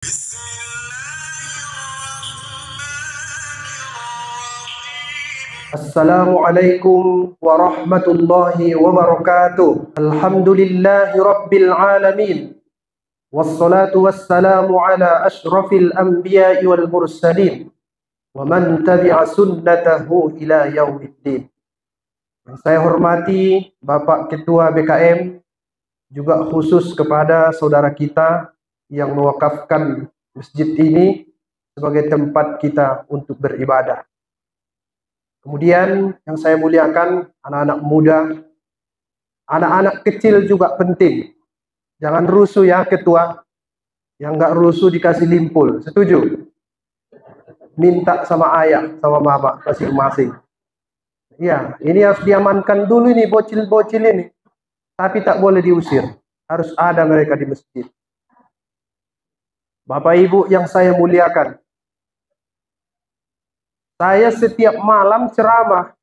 Assalamualaikum warahmatullahi wabarakatuh. Alhamdulillahi rabbil alamin. Wassalatu wassalamu ala ashrafil anbiya'i wal mursalin. Wa man tabi'a sunnatahu ila yaumiddin. Yang saya hormati Bapak Ketua BKM, juga khusus kepada saudara kita yang mewakafkan masjid ini sebagai tempat kita untuk beribadah. Kemudian yang saya muliakan anak-anak muda, anak-anak kecil juga penting. Jangan rusuh ya Ketua. Yang nggak rusuh dikasih limpul. Setuju? Minta sama ayah, sama mama masing-masing. Ya, ini harus diamankan dulu ini bocil-bocil ini. Tapi tak boleh diusir. Harus ada mereka di masjid. Bapak Ibu yang saya muliakan, saya setiap malam ceramah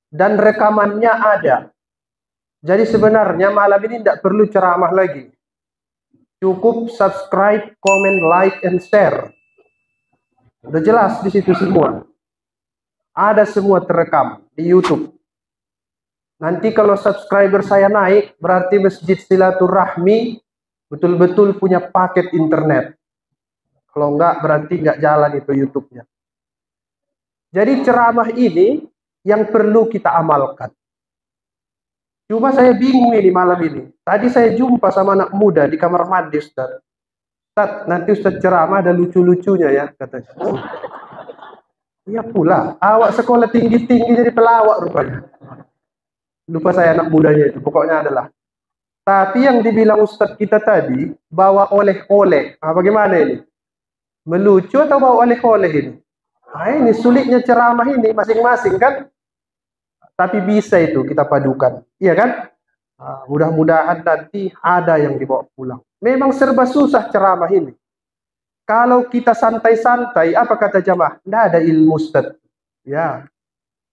dan rekamannya ada. Jadi sebenarnya malam ini tidak perlu ceramah lagi. Cukup subscribe, comment, like, and share. Udah jelas di situ semua. Ada semua terekam di YouTube. Nanti kalau subscriber saya naik, berarti Masjid Silaturahmi betul-betul punya paket internet. Kalau enggak, berarti enggak jalan itu YouTube-nya. Jadi ceramah ini yang perlu kita amalkan. Cuma saya bingung ini malam ini. Tadi saya jumpa sama anak muda di kamar mandi, Ustaz. Ustaz, nanti Ustaz ceramah ada lucu-lucunya ya, katanya. Iya pula, awak sekolah tinggi-tinggi jadi pelawak rupanya. Lupa saya anak mudanya itu, pokoknya adalah. Tapi yang dibilang Ustaz kita tadi, bawa oleh-oleh. Nah, bagaimana ini? Melucu atau bawa oleh-oleh ini? Nah, ini sulitnya ceramah ini masing-masing kan? Tapi bisa itu kita padukan. Iya kan? Nah, mudah-mudahan nanti ada yang dibawa pulang. Memang serba susah ceramah ini. Kalau kita santai-santai, apa kata jamaah? Tidak ada ilmu Ustaz. Ya.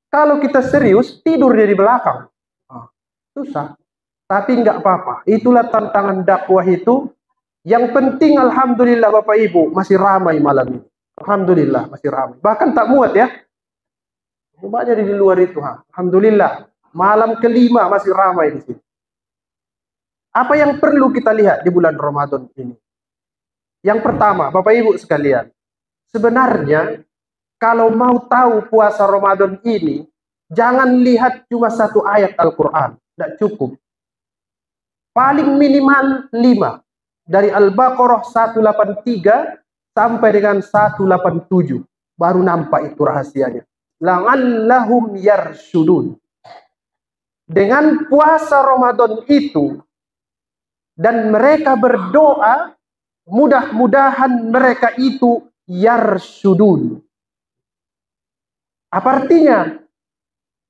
Kalau kita serius, tidur dia di belakang. Nah, susah. Tapi nggak apa-apa. Itulah tantangan dakwah itu. Yang penting alhamdulillah Bapak Ibu masih ramai malam ini. Alhamdulillah masih ramai. Bahkan tak muat ya. Banyak di luar itu. Alhamdulillah. Malam kelima masih ramai di sini. Apa yang perlu kita lihat di bulan Ramadan ini? Yang pertama, Bapak Ibu sekalian. Sebenarnya, kalau mau tahu puasa Ramadan ini, jangan lihat cuma satu ayat Al-Quran. Tidak cukup. Paling minimal 5. Dari Al-Baqarah 183 sampai dengan 187. Baru nampak itu rahasianya. La'allahum yarsyudun. Dengan puasa Ramadan itu dan mereka berdoa, mudah-mudahan mereka itu yarsyudun. Apa artinya?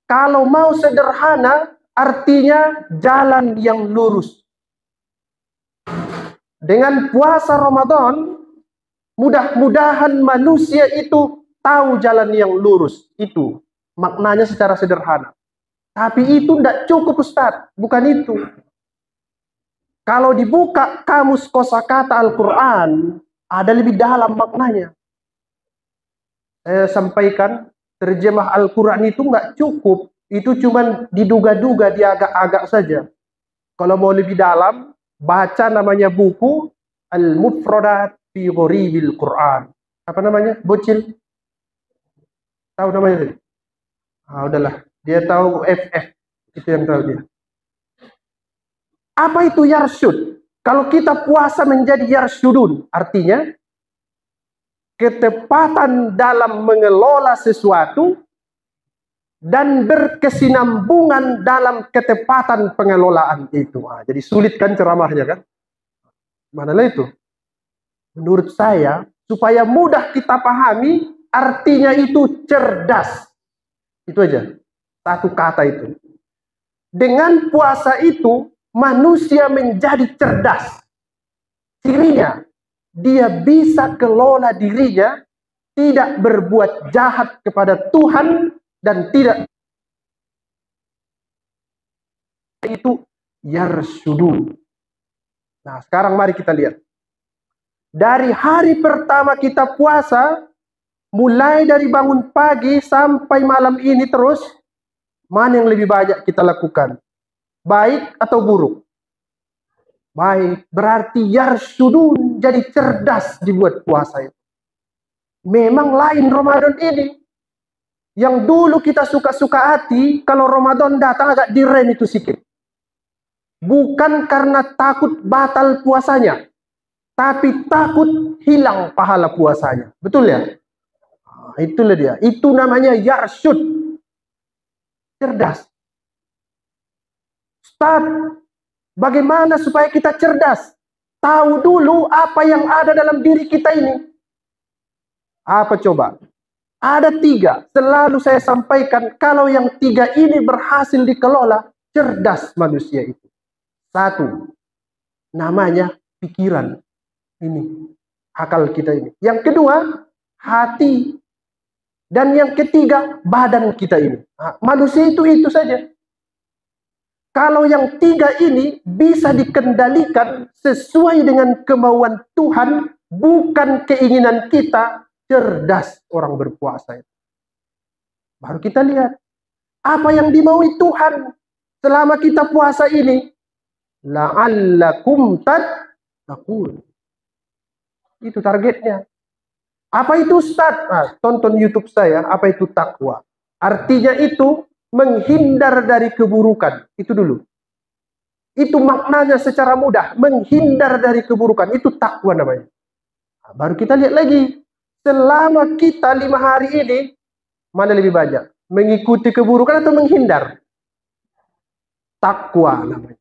Kalau mau sederhana, artinya jalan yang lurus. Dengan puasa Ramadan, mudah-mudahan manusia itu tahu jalan yang lurus. Itu maknanya secara sederhana. Tapi itu tidak cukup Ustaz. Bukan itu. Kalau dibuka kamus kosakata Al-Quran, ada lebih dalam maknanya. Saya sampaikan, terjemah Al-Quran itu nggak cukup. Itu cuma diduga-duga, diagak-agak saja. Kalau mau lebih dalam, baca namanya buku Al-Mufradat fi Ghoribil Quran. Apa namanya? Bocil? Tahu namanya? Ah, udahlah. Dia tahu FF. Itu yang tahu dia. Apa itu yarsyud? Kalau kita puasa menjadi yarsyudun, artinya ketepatan dalam mengelola sesuatu dan berkesinambungan dalam ketepatan pengelolaan itu. Nah, jadi sulit kan ceramahnya kan? Manalah itu? Menurut saya, supaya mudah kita pahami, artinya itu cerdas. Itu aja. Satu kata itu. Dengan puasa itu, manusia menjadi cerdas. Cirinya, dia bisa kelola dirinya, tidak berbuat jahat kepada Tuhan, dan tidak itu yarsyudun. Nah, sekarang mari kita lihat. Dari hari pertama kita puasa, mulai dari bangun pagi sampai malam ini terus, mana yang lebih banyak kita lakukan? Baik atau buruk? Baik, berarti yarsudun, jadi cerdas dibuat puasa itu. Memang lain Ramadan ini. Yang dulu kita suka-suka hati, kalau Ramadan datang agak direm itu sikit. Bukan karena takut batal puasanya, tapi takut hilang pahala puasanya. Betul ya? Nah, itulah dia. Itu namanya yarsyud. Cerdas. Ustaz, bagaimana supaya kita cerdas? Tahu dulu apa yang ada dalam diri kita ini. Apa coba? Ada 3. Selalu saya sampaikan, kalau yang 3 ini berhasil dikelola, cerdas manusia itu. 1. Namanya pikiran. Ini akal kita ini. Yang kedua, hati. Dan yang ketiga, badan kita ini. Nah, manusia itu saja. Kalau yang 3 ini bisa dikendalikan sesuai dengan kemauan Tuhan, bukan keinginan kita, cerdas orang berpuasa itu. Baru kita lihat apa yang dimaui Tuhan selama kita puasa ini. La'allakum tattaqun. Itu targetnya. Apa itu Ustaz? Nah, tonton YouTube saya, apa itu takwa. Artinya itu menghindar dari keburukan. Itu dulu. Itu maknanya secara mudah. Menghindar dari keburukan. Itu takwa namanya. Nah, baru kita lihat lagi. Selama kita 5 hari ini, mana lebih banyak? Mengikuti keburukan atau menghindar? Takwa namanya.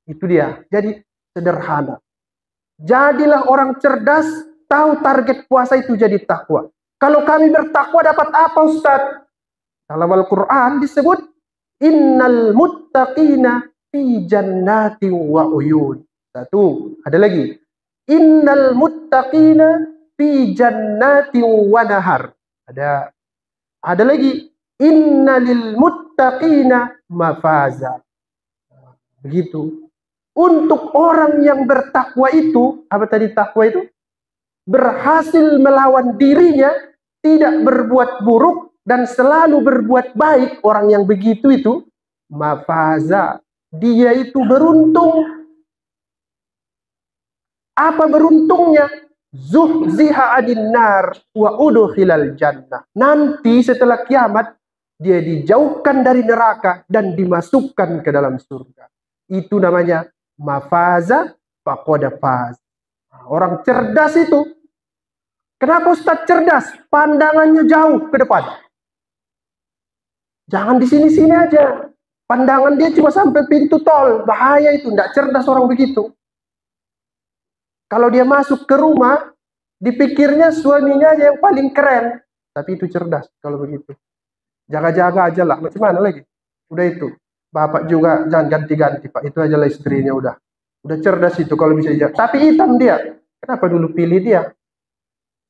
Itu dia. Jadi sederhana. Jadilah orang cerdas, tahu target puasa itu jadi takwa. Kalau kami bertakwa dapat apa Ustaz? Dalam Al-Quran disebut, innal muttaqina fi jannati wa uyun. 1. Ada lagi. Innal muttaqina fi jannati wa nahar. Ada lagi. Innalil muttaqina mafaza. Begitu. Untuk orang yang bertakwa itu, apa tadi takwa itu? Berhasil melawan dirinya, tidak berbuat buruk, dan selalu berbuat baik. Orang yang begitu itu, mafaza. Dia itu beruntung. Apa beruntungnya? Zuhziha adin nar wa udkhilal jannah. Nanti setelah kiamat, dia dijauhkan dari neraka dan dimasukkan ke dalam surga. Itu namanya mafaza faqad faz. Orang cerdas itu. Kenapa Ustaz cerdas? Pandangannya jauh ke depan. Jangan di sini-sini aja. Pandangan dia cuma sampai pintu tol. Bahaya itu, tidak cerdas orang begitu. Kalau dia masuk ke rumah, dipikirnya suaminya aja yang paling keren. Tapi itu cerdas kalau begitu. Jaga-jaga aja lah. Macam mana lagi? Udah itu. Bapak juga jangan ganti-ganti Pak. Itu aja lah istrinya udah. Udah cerdas itu kalau bisa jaga. Tapi hitam dia. Kenapa dulu pilih dia?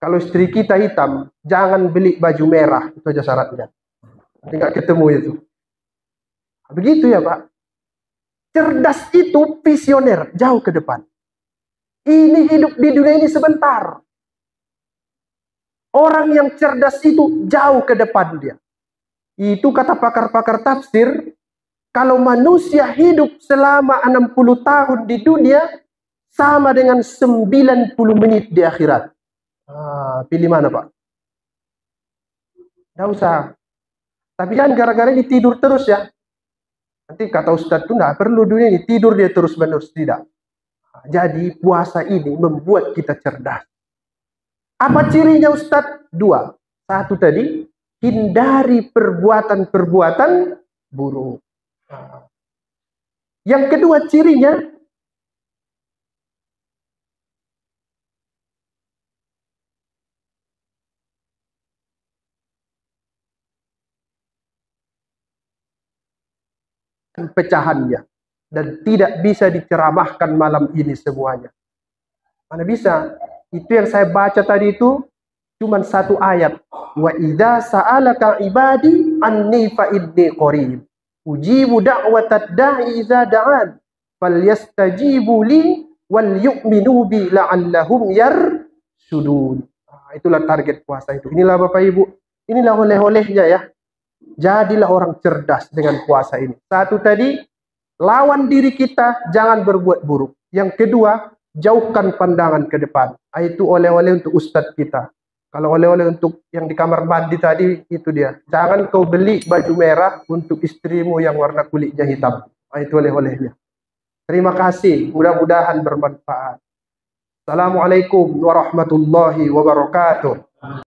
Kalau istri kita hitam, jangan beli baju merah. Itu aja syaratnya. Nanti nggak ketemu itu. Begitu ya Pak. Cerdas itu visioner. Jauh ke depan. Ini hidup di dunia ini sebentar. Orang yang cerdas itu jauh ke depan dia. Itu kata pakar-pakar tafsir. Kalau manusia hidup selama 60 tahun di dunia, sama dengan 90 menit di akhirat. Pilih mana Pak? Tidak usah. Tapi jangan gara-gara ini tidur terus ya. Nanti kata Ustadz itu tidak perlu dunia ini. Tidur dia terus-menerus. Tidak. Jadi puasa ini membuat kita cerdas. Apa cirinya Ustadz? 2. 1 tadi, hindari perbuatan-perbuatan buruk. Yang kedua cirinya, pecahannya. Dan tidak bisa diceramahkan malam ini semuanya. Mana bisa? Itu yang saya baca tadi itu cuma 1 ayat. Wa idza sa'alaka ibadi anni fa inni qarib. Ujibu da'watad da'i idza da'an. Falyastajibu li wal yu'minu bi la'allahum yarsudun. Itulah target puasa itu. Inilah Bapak Ibu, inilah oleh-olehnya ya. Jadilah orang cerdas dengan puasa ini. Satu tadi, lawan diri kita, jangan berbuat buruk. Yang kedua, jauhkan pandangan ke depan. Itu oleh-oleh untuk ustadz kita. Kalau oleh-oleh untuk yang di kamar mandi tadi, itu dia. Jangan kau beli baju merah untuk istrimu yang warna kulitnya hitam. Itu oleh-olehnya. Terima kasih, mudah-mudahan bermanfaat. Assalamualaikum warahmatullahi wabarakatuh.